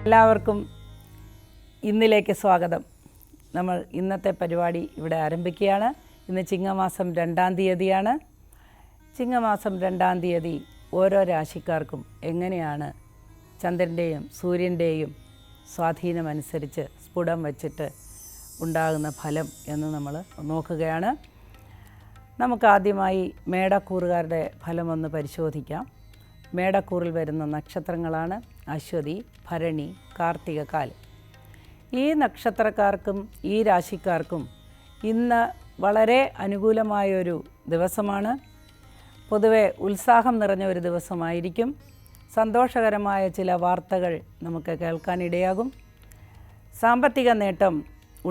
എല്ലാവർക്കും ഇന്നിലേക്ക് സ്വാഗതം. നമ്മൾ ഇന്നത്തെ പരിപാടി ഇവിടെ ആരംഭിക്കുകയാണ്. ഇന്ന് ചിങ്ങമാസം 2-ാം തീയതിയാണ്. ചിങ്ങമാസം 2-ാം തീയതി ഓരോ രാശിക്കാർക്കും എങ്ങനെയാണ് ചന്ദ്രൻ്റെയും സൂര്യൻ്റെയും സ്വാധീനമനുസരിച്ച് സ്ഫുടം വച്ചിട്ട് ഉണ്ടാകുന്ന ഫലം എന്ന് നമ്മൾ നോക്കുകയാണ്. നമുക്കാദ്യമായി മേടക്കൂറുകാരുടെ ഫലമൊന്ന് പരിശോധിക്കാം. മേടക്കൂറിൽ വരുന്ന നക്ഷത്രങ്ങളാണ് അശ്വതി, ഭരണി, കാർത്തിക, കാൽ. ഈ നക്ഷത്രക്കാർക്കും ഈ രാശിക്കാർക്കും ഇന്ന് വളരെ അനുകൂലമായൊരു ദിവസമാണ്. പൊതുവെ ഉത്സാഹം നിറഞ്ഞ ഒരു ദിവസമായിരിക്കും. സന്തോഷകരമായ ചില വാർത്തകൾ നമുക്ക് കേൾക്കാനിടയാകും. സാമ്പത്തിക നേട്ടം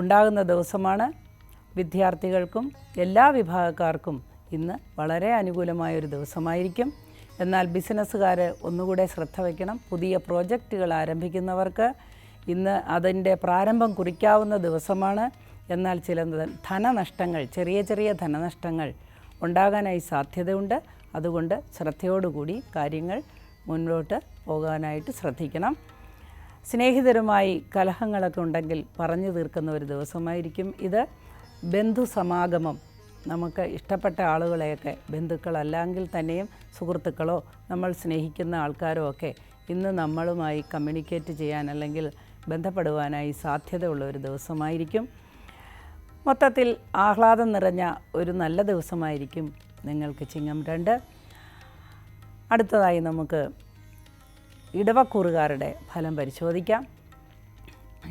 ഉണ്ടാകുന്ന ദിവസമാണ്. വിദ്യാർത്ഥികൾക്കും എല്ലാ വിഭാഗക്കാർക്കും ഇന്ന് വളരെ അനുകൂലമായൊരു ദിവസമായിരിക്കും. എന്നാൽ ബിസിനസ്സുകാർ ഒന്നുകൂടെ ശ്രദ്ധ വയ്ക്കണം. പുതിയ പ്രോജക്റ്റുകൾ ആരംഭിക്കുന്നവർക്ക് ഇന്ന് അതിൻ്റെ പ്രാരംഭം കുറിക്കാവുന്ന ദിവസമാണ്. എന്നാൽ ചില ധനനഷ്ടങ്ങൾ, ചെറിയ ധനനഷ്ടങ്ങൾ ഉണ്ടാകാനായി സാധ്യതയുണ്ട്. അതുകൊണ്ട് ശ്രദ്ധയോടുകൂടി കാര്യങ്ങൾ മുന്നോട്ട് പോകാനായിട്ട് ശ്രദ്ധിക്കണം. സ്നേഹിതരുമായി കലഹങ്ങളൊക്കെ ഉണ്ടെങ്കിൽ പറഞ്ഞു തീർക്കുന്ന ഒരു ദിവസമായിരിക്കും ഇത്. ബന്ധുസമാഗമം, നമുക്ക് ഇഷ്ടപ്പെട്ട ആളുകളെയൊക്കെ, ബന്ധുക്കളല്ലെങ്കിൽ തന്നെയും സുഹൃത്തുക്കളോ നമ്മൾ സ്നേഹിക്കുന്ന ആൾക്കാരോ ഒക്കെ ഇന്ന് നമ്മളുമായി കമ്മ്യൂണിക്കേറ്റ് ചെയ്യാൻ അല്ലെങ്കിൽ ബന്ധപ്പെടുവാനായി സാധ്യതയുള്ള ഒരു ദിവസമായിരിക്കും. മൊത്തത്തിൽ ആഹ്ലാദം നിറഞ്ഞ ഒരു നല്ല ദിവസമായിരിക്കും നിങ്ങൾക്ക് ചിങ്ങം 2. അടുത്തതായി നമുക്ക് ഇടവക്കൂറുകാരുടെ ഫലം പരിശോധിക്കാം.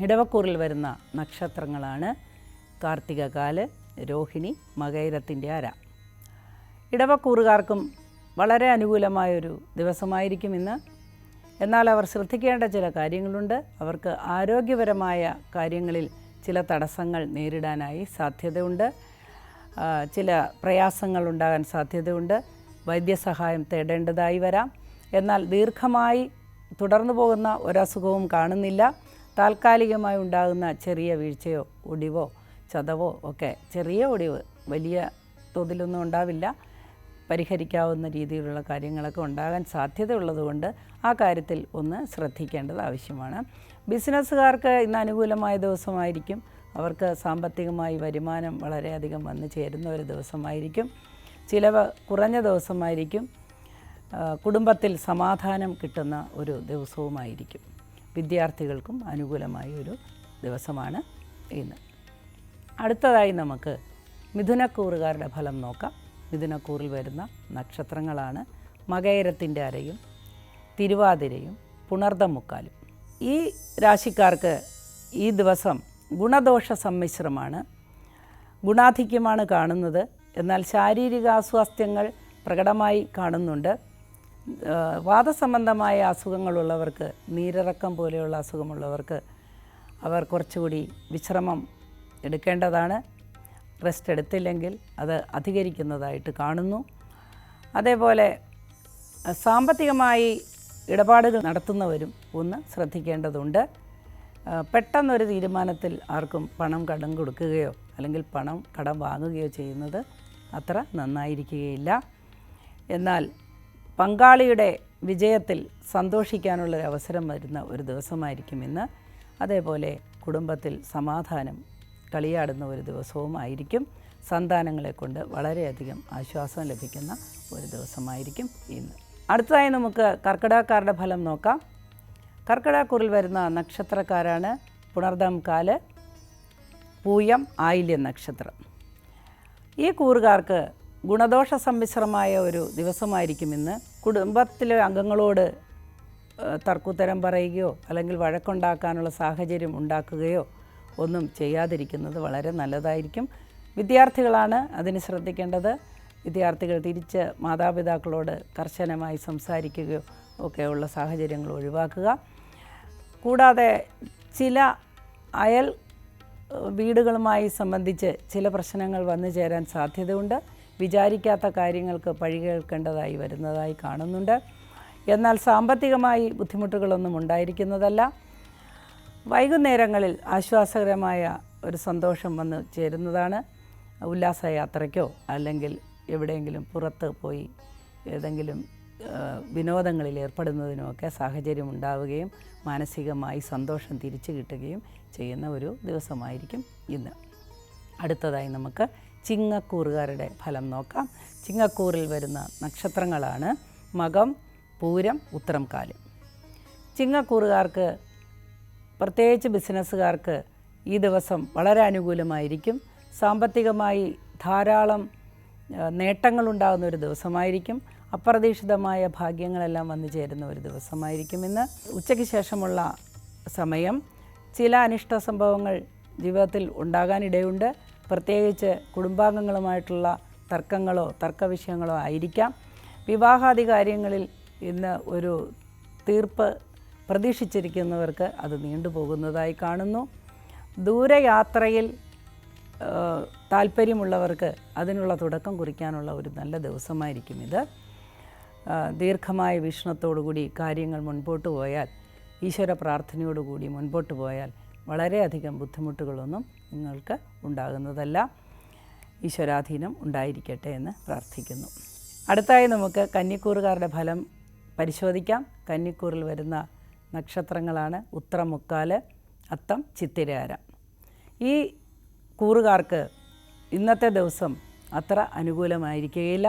ഇടവക്കൂറിൽ വരുന്ന നക്ഷത്രങ്ങളാണ് കാർത്തിക, കാല്, രോഹിണി, മകയിരത്തിൻ്റെ അര. ഇടവക്കൂറുകാർക്കും വളരെ അനുകൂലമായൊരു ദിവസമായിരിക്കും ഇന്ന്. എന്നാൽ അവർ ശ്രദ്ധിക്കേണ്ട ചില കാര്യങ്ങളുണ്ട്. അവർക്ക് ആരോഗ്യപരമായ കാര്യങ്ങളിൽ ചില തടസ്സങ്ങൾ നേരിടാനായി സാധ്യതയുണ്ട്. ചില പ്രയാസങ്ങൾ ഉണ്ടാകാൻ സാധ്യതയുണ്ട്. വൈദ്യസഹായം തേടേണ്ടതായി വരാം. എന്നാൽ ദീർഘമായി തുടർന്നു പോകുന്ന ഒരസുഖവും കാണുന്നില്ല. താൽക്കാലികമായി ഉണ്ടാകുന്ന ചെറിയ വീഴ്ചയോ ഒടിവോ ചതവോ ഒക്കെ, ചെറിയ ഒടിവ്, വലിയ തോതിലൊന്നും ഉണ്ടാവില്ല. പരിഹരിക്കാവുന്ന രീതിയിലുള്ള കാര്യങ്ങളൊക്കെ ഉണ്ടാകാൻ സാധ്യതയുള്ളതുകൊണ്ട് ആ കാര്യത്തിൽ ഒന്ന് ശ്രദ്ധിക്കേണ്ടത് ആവശ്യമാണ്. ബിസിനസ്സുകാർക്ക് ഇന്ന് അനുകൂലമായ ദിവസമായിരിക്കും. അവർക്ക് സാമ്പത്തികമായി വരുമാനം വളരെയധികം വന്നു ചേരുന്ന ഒരു ദിവസമായിരിക്കും. ചിലവ് കുറഞ്ഞ ദിവസമായിരിക്കും. കുടുംബത്തിൽ സമാധാനം കിട്ടുന്ന ഒരു ദിവസവുമായിരിക്കും. വിദ്യാർത്ഥികൾക്കും അനുകൂലമായ ഒരു ദിവസമാണ് ഇന്ന്. അടുത്തതായി നമുക്ക് മിഥുനക്കൂറുകാരുടെ ഫലം നോക്കാം. മിഥുനക്കൂറിൽ വരുന്ന നക്ഷത്രങ്ങളാണ് മകയിരത്തിൻ്റെ അരയും തിരുവാതിരയും പുണർദം മുക്കാലും. ഈ രാശിക്കാർക്ക് ഈ ദിവസം ഗുണദോഷ സമ്മിശ്രമാണ്. ഗുണാധിക്യമാണ് കാണുന്നത്. എന്നാൽ ശാരീരിക അസ്വാസ്ഥ്യങ്ങൾ പ്രകടമായി കാണുന്നുണ്ട്. വാദസംബന്ധമായ അസുഖങ്ങളുള്ളവർക്ക്, നീരിറക്കം പോലെയുള്ള അസുഖമുള്ളവർക്ക് അവർ കുറച്ചുകൂടി വിശ്രമം എടുക്കേണ്ടതാണ്. റെസ്റ്റ് എടുത്തില്ലെങ്കിൽ അത് അധികരിക്കുന്നതായിട്ട് കാണുന്നു. അതേപോലെ സാമ്പത്തികമായി ഇടപാടുകൾ നടത്തുന്നവരും ഒന്ന് ശ്രദ്ധിക്കേണ്ടതുണ്ട്. പെട്ടെന്നൊരു തീരുമാനത്തിൽ ആർക്കും പണം കടം കൊടുക്കുകയോ അല്ലെങ്കിൽ പണം കടം വാങ്ങുകയോ ചെയ്യുന്നത് അത്ര നന്നായിരിക്കുകയില്ല. എന്നാൽ പങ്കാളിയുടെ വിജയത്തിൽ സന്തോഷിക്കാനുള്ളൊരവസരം വരുന്ന ഒരു ദിവസമായിരിക്കും ഇന്ന്. അതേപോലെ കുടുംബത്തിൽ സമാധാനം കളിയാടുന്ന ഒരു ദിവസവുമായിരിക്കും. സന്താനങ്ങളെ കൊണ്ട് വളരെയധികം ആശ്വാസം ലഭിക്കുന്ന ഒരു ദിവസമായിരിക്കും ഇന്ന്. അടുത്തതായി നമുക്ക് കർക്കിടകക്കാരുടെ ഫലം നോക്കാം. കർക്കിടകക്കൂറിൽ വരുന്ന നക്ഷത്രക്കാരാണ് പുണർദം, കാല്, പൂയം, ആയില്യം നക്ഷത്രം. ഈ കൂറുകാർക്ക് ഗുണദോഷ സമ്മിശ്രമായ ഒരു ദിവസമായിരിക്കും ഇന്ന്. കുടുംബത്തിലെ അംഗങ്ങളോട് തർക്കുത്തരം പറയുകയോ അല്ലെങ്കിൽ വഴക്കുണ്ടാക്കാനുള്ള സാഹചര്യം ഉണ്ടാക്കുകയോ ഒന്നും ചെയ്യാതിരിക്കുന്നത് വളരെ നല്ലതായിരിക്കും. വിദ്യാർത്ഥികളാണ് അതിന് ശ്രദ്ധിക്കേണ്ടത്. വിദ്യാർത്ഥികൾ തിരിച്ച് മാതാപിതാക്കളോട് കർശനമായി സംസാരിക്കുകയോ ഒക്കെയുള്ള സാഹചര്യങ്ങൾ ഒഴിവാക്കുക. കൂടാതെ ചില അയൽ വീടുകളുമായി സംബന്ധിച്ച് ചില പ്രശ്നങ്ങൾ വന്നു ചേരാൻ സാധ്യതയുണ്ട്. വിചാരിക്കാത്ത കാര്യങ്ങൾക്ക് പഴി കേൾക്കേണ്ടതായി വരുന്നതായി കാണുന്നുണ്ട്. എന്നാൽ സാമ്പത്തികമായി ബുദ്ധിമുട്ടുകളൊന്നും ഉണ്ടായിരിക്കുന്നതല്ല. വൈകുന്നേരങ്ങളിൽ ആശ്വാസകരമായ ഒരു സന്തോഷം വന്ന് ചേരുന്നതാണ്. ഉല്ലാസയാത്രയ്ക്കോ അല്ലെങ്കിൽ എവിടെയെങ്കിലും പുറത്ത് പോയി ഏതെങ്കിലും വിനോദങ്ങളിൽ ഏർപ്പെടുന്നതിനുമൊക്കെ സാഹചര്യം ഉണ്ടാവുകയും മാനസികമായി സന്തോഷം തിരിച്ചു കിട്ടുകയും ചെയ്യുന്ന ഒരു ദിവസമായിരിക്കും ഇന്ന്. അടുത്തതായി നമുക്ക് ചിങ്ങക്കൂറുകാരുടെ ഫലം നോക്കാം. ചിങ്ങക്കൂറിൽ വരുന്ന നക്ഷത്രങ്ങളാണ് മകം, പൂരം, ഉത്രം, കാലം. ചിങ്ങക്കൂറുകാർക്ക്, പ്രത്യേകിച്ച് ബിസിനസ്സുകാർക്ക് ഈ ദിവസം വളരെ അനുകൂലമായിരിക്കും. സാമ്പത്തികമായി ധാരാളം നേട്ടങ്ങളുണ്ടാകുന്ന ഒരു ദിവസമായിരിക്കും. അപ്രതീക്ഷിതമായ ഭാഗ്യങ്ങളെല്ലാം വന്നു ചേരുന്ന ഒരു ദിവസമായിരിക്കും ഇന്ന്. ഉച്ചയ്ക്ക് ശേഷമുള്ള സമയം ചില അനിഷ്ട സംഭവങ്ങൾ ജീവിതത്തിൽ ഉണ്ടാകാനിടയുണ്ട്. പ്രത്യേകിച്ച് കുടുംബാംഗങ്ങളുമായിട്ടുള്ള തർക്കങ്ങളോ തർക്കവിഷയങ്ങളോ ആയിരിക്കാം. വിവാഹാദി കാര്യങ്ങളിൽ ഇന്ന് ഒരു തീർപ്പ് പ്രതീക്ഷിച്ചിരിക്കുന്നവർക്ക് അത് നീണ്ടുപോകുന്നതായി കാണുന്നു. ദൂരയാത്രയിൽ താല്പര്യമുള്ളവർക്ക് അതിനുള്ള തുടക്കം കുറിക്കാനുള്ള ഒരു നല്ല ദിവസമായിരിക്കും ഇത്. ദീർഘമായ വീക്ഷണത്തോടുകൂടി കാര്യങ്ങൾ മുൻപോട്ട് പോയാൽ, ഈശ്വര പ്രാർത്ഥനയോടുകൂടി മുൻപോട്ട് പോയാൽ വളരെയധികം ബുദ്ധിമുട്ടുകളൊന്നും നിങ്ങൾക്ക് ഉണ്ടാകുന്നതല്ല. ഈശ്വരാധീനം ഉണ്ടായിരിക്കട്ടെ എന്ന് പ്രാർത്ഥിക്കുന്നു. അടുത്തായി നമുക്ക് കന്നിക്കൂറുകാരുടെ ഫലം പരിശോധിക്കാം. കന്നിക്കൂറിൽ വരുന്ന നക്ഷത്രങ്ങളാണ് ഉത്രം, മുക്കാല്, അത്തം, ചിത്തിരയാര. ഈ കൂറുകാർക്ക് ഇന്നത്തെ ദിവസം അത്ര അനുകൂലമായിരിക്കുകയില്ല.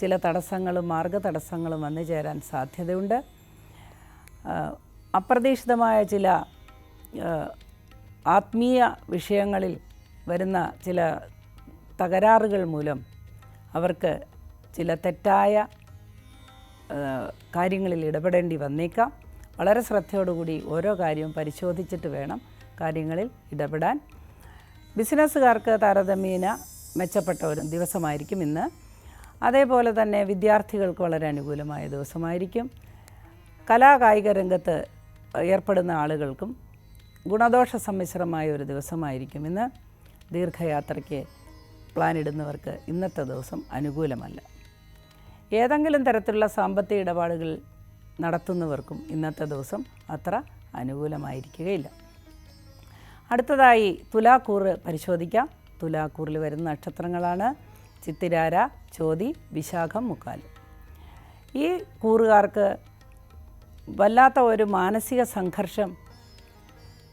ചില തടസ്സങ്ങളും മാർഗതടസ്സങ്ങളും വന്നു ചേരാൻ സാധ്യതയുണ്ട്. അപ്രതീക്ഷിതമായ ചില ആത്മീയ വിഷയങ്ങളിൽ വരുന്ന ചില തകരാറുകൾ മൂലം അവർക്ക് ചില തെറ്റായ കാര്യങ്ങളിൽ ഇടപെടേണ്ടി വന്നേക്കാം. വളരെ ശ്രദ്ധയോടുകൂടി ഓരോ കാര്യവും പരിശോധിച്ചിട്ട് വേണം കാര്യങ്ങളിൽ ഇടപെടാൻ. ബിസിനസ്സുകാർക്ക് താരതമ്യേന മെച്ചപ്പെട്ട ഒരു ദിവസമായിരിക്കും ഇന്ന്. അതേപോലെ തന്നെ വിദ്യാർത്ഥികൾക്ക് വളരെ അനുകൂലമായ ദിവസമായിരിക്കും. കലാകായിക രംഗത്ത് ഏർപ്പെടുന്ന ആളുകൾക്കും ഗുണദോഷ സമ്മിശ്രമായ ഒരു ദിവസമായിരിക്കും ഇന്ന്. ദീർഘയാത്രയ്ക്ക് പ്ലാൻ ഇടുന്നവർക്ക് ഇന്നത്തെ ദിവസം അനുകൂലമല്ല. ഏതെങ്കിലും തരത്തിലുള്ള സാമ്പത്തിക ഇടപാടുകൾ നടത്തുന്നവർക്കും ഇന്നത്തെ ദിവസം അത്ര അനുകൂലമായിരിക്കുകയില്ല. അടുത്തതായി തുലാക്കൂറ് പരിശോധിക്കാം. തുലാക്കൂറിൽ വരുന്ന നക്ഷത്രങ്ങളാണ് ചിത്തിരാര, ചോതി, വിശാഖം, മുക്കാല്. ഈ കൂറുകാർക്ക് വല്ലാത്ത ഒരു മാനസിക സംഘർഷം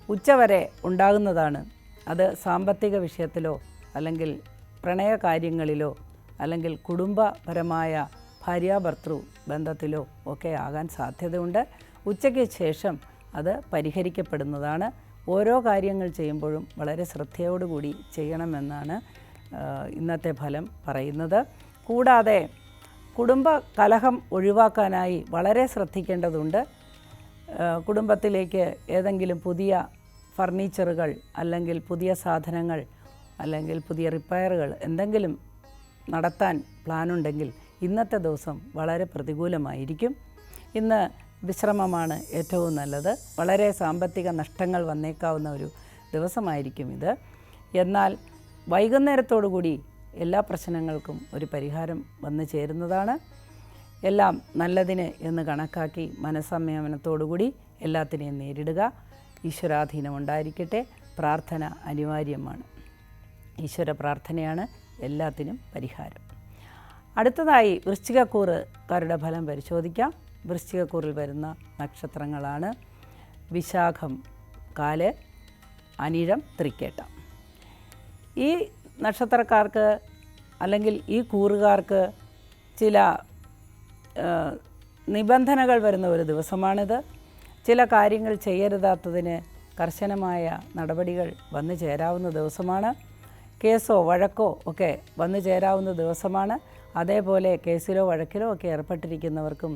ഉച്ചവരെ ഉണ്ടാകുന്നതാണ്. അത് സാമ്പത്തിക വിഷയത്തിലോ അല്ലെങ്കിൽ പ്രണയകാര്യങ്ങളിലോ അല്ലെങ്കിൽ കുടുംബപരമായ ഭാര്യാഭർത്തൃ ബന്ധത്തിലോ ഒക്കെ ആകാൻ സാധ്യതയുണ്ട്. ഉച്ചയ്ക്ക് ശേഷം അത് പരിഹരിക്കപ്പെടുന്നതാണ്. ഓരോ കാര്യങ്ങൾ ചെയ്യുമ്പോഴും വളരെ ശ്രദ്ധയോടുകൂടി ചെയ്യണമെന്നാണ് ഇന്നത്തെ ഫലം പറയുന്നത്. കൂടാതെ കുടുംബ കലഹം ഒഴിവാക്കാനായി വളരെ ശ്രദ്ധിക്കേണ്ടതുണ്ട്. കുടുംബത്തിലേക്ക് ഏതെങ്കിലും പുതിയ ഫർണിച്ചറുകൾ അല്ലെങ്കിൽ പുതിയ സാധനങ്ങൾ അല്ലെങ്കിൽ പുതിയ റിപ്പയറുകൾ എന്തെങ്കിലും നടത്താൻ പ്ലാനുണ്ടെങ്കിൽ ഇന്നത്തെ ദിവസം വളരെ പ്രതികൂലമായിരിക്കും. ഇന്ന് വിശ്രമമാണ് ഏറ്റവും നല്ലത്. വളരെ സാമ്പത്തിക നഷ്ടങ്ങൾ വന്നേക്കാവുന്ന ഒരു ദിവസമായിരിക്കും ഇത്. എന്നാൽ വൈകുന്നേരത്തോടുകൂടി എല്ലാ പ്രശ്നങ്ങൾക്കും ഒരു പരിഹാരം വന്നു ചേരുന്നതാണ്. എല്ലാം നല്ലതിന് എന്ന് കണക്കാക്കി മനസ്സംയമനത്തോടുകൂടി എല്ലാത്തിനെയും നേരിടുക. ഈശ്വരാധീനം ഉണ്ടായിരിക്കട്ടെ. പ്രാർത്ഥന അനിവാര്യമാണ്. ഈശ്വര പ്രാർത്ഥനയാണ് എല്ലാത്തിനും പരിഹാരം. അടുത്തതായി വൃശ്ചികക്കൂറുകാരുടെ ഫലം പരിശോധിക്കാം. വൃശ്ചികക്കൂറിൽ വരുന്ന നക്ഷത്രങ്ങളാണ് വിശാഖം, കാല്, അനിഴം, തൃക്കേട്ട. ഈ നക്ഷത്രക്കാർക്ക് അല്ലെങ്കിൽ ഈ കൂറുകാർക്ക് ചില നിബന്ധനകൾ വരുന്ന ഒരു ദിവസമാണിത്. ചില കാര്യങ്ങൾ ചെയ്യരുതാത്തതിന് കർശനമായ നടപടികൾ വന്നു ചേരാവുന്ന ദിവസമാണ്. കേസോ വഴക്കോ ഒക്കെ വന്നു ചേരാവുന്ന ദിവസമാണ്. അതേപോലെ കേസിലോ വഴക്കിലോ ഒക്കെ ഏർപ്പെട്ടിരിക്കുന്നവർക്കും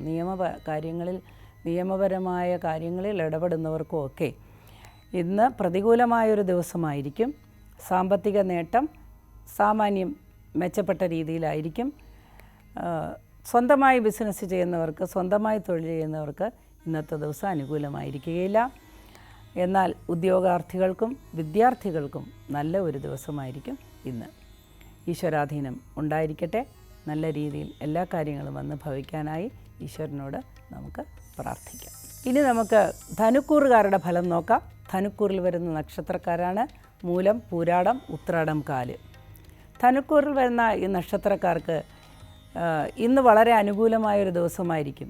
നിയമപരമായ കാര്യങ്ങളിൽ ഇടപെടുന്നവർക്കും ഒക്കെ ഇന്ന് പ്രതികൂലമായൊരു ദിവസമായിരിക്കും. സാമ്പത്തിക നേട്ടം സാമാന്യം മെച്ചപ്പെട്ട രീതിയിലായിരിക്കും. സ്വന്തമായി ബിസിനസ് ചെയ്യുന്നവർക്ക്, സ്വന്തമായി തൊഴിൽ ചെയ്യുന്നവർക്ക് ഇന്നത്തെ ദിവസം അനുകൂലമായിരിക്കുകയില്ല. എന്നാൽ ഉദ്യോഗാർത്ഥികൾക്കും വിദ്യാർത്ഥികൾക്കും നല്ല ഒരു ദിവസമായിരിക്കും ഇന്ന്. ഈശ്വരാധീനം ഉണ്ടായിരിക്കട്ടെ. നല്ല രീതിയിൽ എല്ലാ കാര്യങ്ങളും വന്ന് ഭവിക്കാനായി ഈശ്വരനോട് നമുക്ക് പ്രാർത്ഥിക്കാം. ഇനി നമുക്ക് ധനുക്കൂറുകാരുടെ ഫലം നോക്കാം. ധനുക്കൂറിൽ വരുന്ന നക്ഷത്രക്കാരാണ് മൂലം, പൂരാടം, ഉത്രാടം, കാല്. ധനുക്കൂറിൽ വരുന്ന ഈ നക്ഷത്രക്കാർക്ക് ഇന്ന് വളരെ അനുകൂലമായൊരു ദിവസമായിരിക്കും.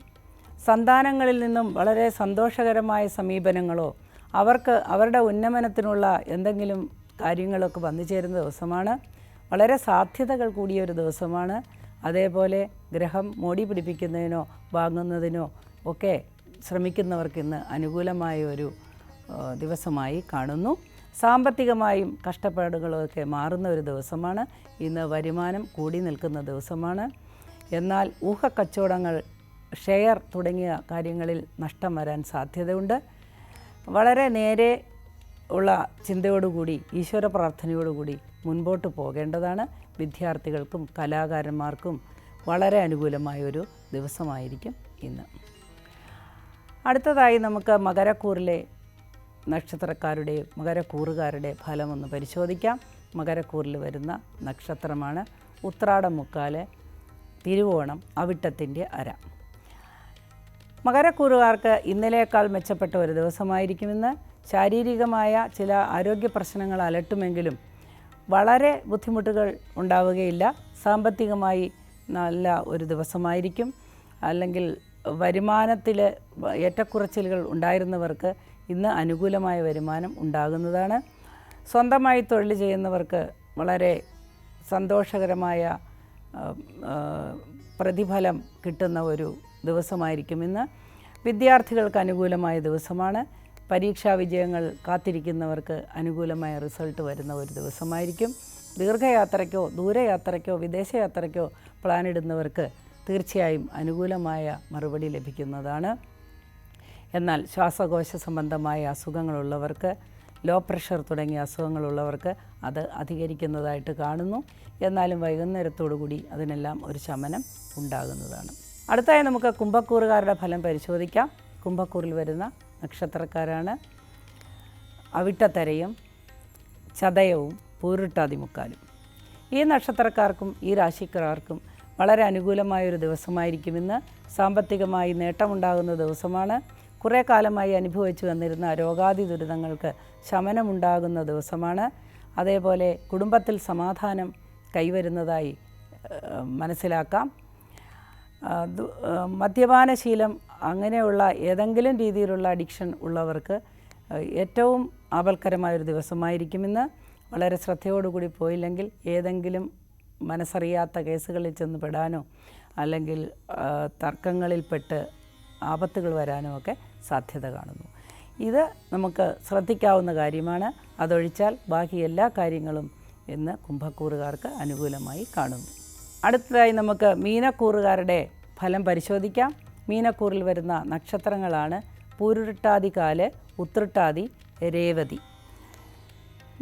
സന്താനങ്ങളിൽ നിന്നും വളരെ സന്തോഷകരമായ സമീപനങ്ങളോ അവരുടെ ഉന്നമനത്തിനുള്ള എന്തെങ്കിലും കാര്യങ്ങളൊക്കെ വന്നു ചേരുന്ന ദിവസമാണ്. വളരെ സാധ്യതകൾ കൂടിയൊരു ദിവസമാണ്. അതേപോലെ ഗ്രഹം മോടി പിടിപ്പിക്കുന്നതിനോ വാങ്ങുന്നതിനോ ഒക്കെ ശ്രമിക്കുന്നവർക്ക് ഇന്ന് അനുകൂലമായ ഒരു ദിവസമായി കാണുന്നു. സാമ്പത്തികമായും കഷ്ടപ്പാടുകളൊക്കെ മാറുന്ന ഒരു ദിവസമാണ്. ഇന്ന് വരുമാനം കൂടി നിൽക്കുന്ന ദിവസമാണ്. എന്നാൽ ഊഹക്കച്ചവടങ്ങൾ, ഷെയർ തുടങ്ങിയ കാര്യങ്ങളിൽ നഷ്ടം വരാൻ സാധ്യതയുണ്ട്. വളരെ നേരെ ഉള്ള ചിന്തയോടുകൂടി ഈശ്വര പ്രാർത്ഥനയോടുകൂടി മുൻപോട്ട് പോകേണ്ടതാണ്. വിദ്യാർത്ഥികൾക്കും കലാകാരന്മാർക്കും വളരെ അനുകൂലമായൊരു ദിവസമായിരിക്കും ഇന്ന്. അടുത്തതായി നമുക്ക് മകരക്കൂറിലെ നക്ഷത്രക്കാരുടെയും മകരക്കൂറുകാരുടെ ഫലമൊന്ന് പരിശോധിക്കാം. മകരക്കൂറിൽ വരുന്ന നക്ഷത്രമാണ് ഉത്രാടം, മുക്കാല്, തിരുവോണം, അവിട്ടത്തിൻ്റെ അര. മകരക്കൂറുകാർക്ക് ഇന്നലേക്കാൾ മെച്ചപ്പെട്ട ഒരു ദിവസമായിരിക്കുമെന്ന്. ശാരീരികമായ ചില ആരോഗ്യ പ്രശ്നങ്ങൾ അലട്ടുമെങ്കിലും വളരെ ബുദ്ധിമുട്ടുകൾ ഉണ്ടാവുകയില്ല. സാമ്പത്തികമായി നല്ല ഒരു ദിവസമായിരിക്കും. അല്ലെങ്കിൽ വരുമാനത്തിൽ ഏറ്റക്കുറച്ചിലുകൾ ഉണ്ടായിരുന്നവർക്ക് ഇന്ന് അനുകൂലമായ വരുമാനം ഉണ്ടാകുന്നതാണ്. സ്വന്തമായി തൊഴിൽ ചെയ്യുന്നവർക്ക് വളരെ സന്തോഷകരമായ പ്രതിഫലം കിട്ടുന്ന ഒരു ദിവസമായിരിക്കും ഇന്ന്. വിദ്യാർത്ഥികൾക്ക് അനുകൂലമായ ദിവസമാണ്. പരീക്ഷാ വിജയങ്ങൾ കാത്തിരിക്കുന്നവർക്ക് അനുകൂലമായ റിസൾട്ട് വരുന്ന ഒരു ദിവസമായിരിക്കും. ദീർഘയാത്രയ്ക്കോ ദൂരയാത്രയ്ക്കോ വിദേശയാത്രയ്ക്കോ പ്ലാനിടുന്നവർക്ക് തീർച്ചയായും അനുകൂലമായ മറുപടി ലഭിക്കുന്നതാണ്. എന്നാൽ ശ്വാസകോശ സംബന്ധമായ അസുഖങ്ങളുള്ളവർക്ക്, ലോ പ്രഷർ തുടങ്ങിയ അസുഖങ്ങളുള്ളവർക്ക് അത് അധികരിക്കുന്നതായിട്ട് കാണുന്നു. എന്നാലും വൈകുന്നേരത്തോടു കൂടി അതിനെല്ലാം ഒരു ശമനം ഉണ്ടാകുന്നതാണ്. അടുത്തായി നമുക്ക് കുംഭക്കൂറുകാരുടെ ഫലം പരിശോധിക്കാം. കുംഭക്കൂറിൽ വരുന്ന നക്ഷത്രക്കാരാണ് അവിട്ടത്തരയും ചതയവും പൂരുട്ടാതിമുക്കാലും. ഈ നക്ഷത്രക്കാർക്കും ഈ രാശിക്കാർക്കും വളരെ അനുകൂലമായൊരു ദിവസമായിരിക്കുമെന്ന്. സാമ്പത്തികമായി നേട്ടമുണ്ടാകുന്ന ദിവസമാണ്. കുറേ കാലമായി അനുഭവിച്ചു വന്നിരുന്ന രോഗാദി ദുരിതങ്ങൾക്ക് ശമനമുണ്ടാകുന്ന ദിവസമാണ്. അതേപോലെ കുടുംബത്തിൽ സമാധാനം കൈവരുന്നതായി മനസ്സിലാക്കാം. മദ്യപാനശീലം അങ്ങനെയുള്ള ഏതെങ്കിലും രീതിയിലുള്ള അഡിക്ഷൻ ഉള്ളവർക്ക് ഏറ്റവും ആപൽക്കരമായൊരു ദിവസമായിരിക്കുമെന്ന്. വളരെ ശ്രദ്ധയോടുകൂടി പോയില്ലെങ്കിൽ ഏതെങ്കിലും മനസ്സറിയാത്ത കേസുകളിൽ ചെന്ന് പെടാനോ അല്ലെങ്കിൽ തർക്കങ്ങളിൽപ്പെട്ട് ആപത്തുകൾ വരാനോ ഒക്കെ സാധ്യത കാണുന്നു. ഇത് നമുക്ക് ശ്രദ്ധിക്കാവുന്ന കാര്യമാണ്. അതൊഴിച്ചാൽ ബാക്കി എല്ലാ കാര്യങ്ങളും ഇന്ന് കുംഭക്കൂറുകാർക്ക് അനുകൂലമായി കാണുന്നു. അടുത്തതായി നമുക്ക് മീനക്കൂറുകാരുടെ ഫലം പരിശോധിക്കാം. മീനക്കൂറിൽ വരുന്ന നക്ഷത്രങ്ങളാണ് പൂരുരുട്ടാതി കാല്, ഉത്രട്ടാതി, രേവതി.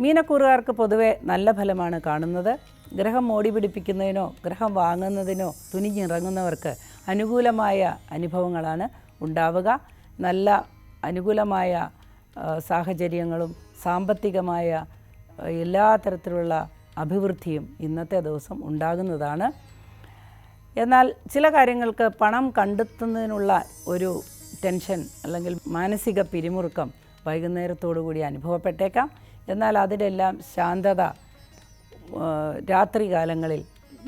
മീനക്കൂറുകാർക്ക് പൊതുവെ നല്ല ഫലമാണ് കാണുന്നത്. ഗ്രഹം മോടി പിടിപ്പിക്കുന്നതിനോ ഗ്രഹം വാങ്ങുന്നതിനോ തുനിഞ്ഞിറങ്ങുന്നവർക്ക് അനുകൂലമായ അനുഭവങ്ങളാണ് ഉണ്ടാവുക. നല്ല അനുകൂലമായ സാഹചര്യങ്ങളും സാമ്പത്തികമായ എല്ലാ തരത്തിലുള്ള അഭിവൃദ്ധിയും ഇന്നത്തെ ദിവസം ഉണ്ടാകുന്നതാണ്. എന്നാൽ ചില കാര്യങ്ങൾക്ക് പണം കണ്ടെത്തുന്നതിനുള്ള ഒരു ടെൻഷൻ അല്ലെങ്കിൽ മാനസിക പിരിമുറുക്കം വൈകുന്നേരത്തോടു കൂടി അനുഭവപ്പെട്ടേക്കാം. എന്നാൽ അതിലെല്ലാം ശാന്തത രാത്രികാലങ്ങളിൽ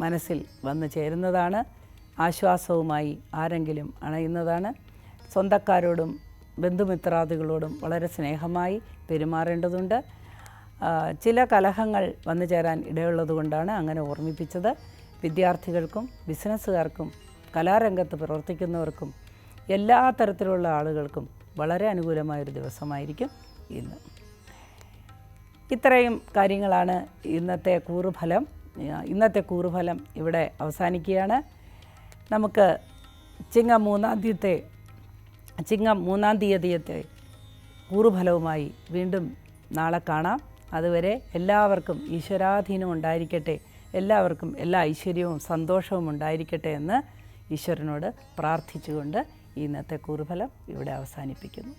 മനസ്സിൽ വന്നു ചേരുന്നതാണ്. ആശ്വാസവുമായി ആരെങ്കിലും അണയുന്നതാണ്. സ്വന്തക്കാരോടും ബന്ധുമിത്രാദികളോടും വളരെ സ്നേഹമായി പെരുമാറേണ്ടതുണ്ട്. ചില കലഹങ്ങൾ വന്നു ചേരാൻ ഇടയുള്ളതുകൊണ്ടാണ് അങ്ങനെ ഓർമ്മിപ്പിച്ചത്. വിദ്യാർത്ഥികൾക്കും ബിസിനസ്സുകാർക്കും കലാരംഗത്ത് പ്രവർത്തിക്കുന്നവർക്കും എല്ലാ തരത്തിലുള്ള ആളുകൾക്കും വളരെ അനുകൂലമായൊരു ദിവസമായിരിക്കും ഇന്ന്. ഇത്രയും കാര്യങ്ങളാണ് ഇന്നത്തെ കൂറുഫലം ഇവിടെ അവസാനിക്കുകയാണ്. നമുക്ക് ചിങ്ങം മൂന്നാം തീയതിയത്തെ കൂറുഫലവുമായി വീണ്ടും നാളെ കാണാം. അതുവരെ എല്ലാവർക്കും ഈശ്വരാധീനം ഉണ്ടായിരിക്കട്ടെ, എല്ലാവർക്കും എല്ലാ ഐശ്വര്യവും സന്തോഷവും ഉണ്ടായിരിക്കട്ടെ എന്ന് ഈശ്വരനോട് പ്രാർത്ഥിച്ചുകൊണ്ട് ഇന്നത്തെ കൂറുഫലം ഇവിടെ അവസാനിപ്പിക്കുന്നു.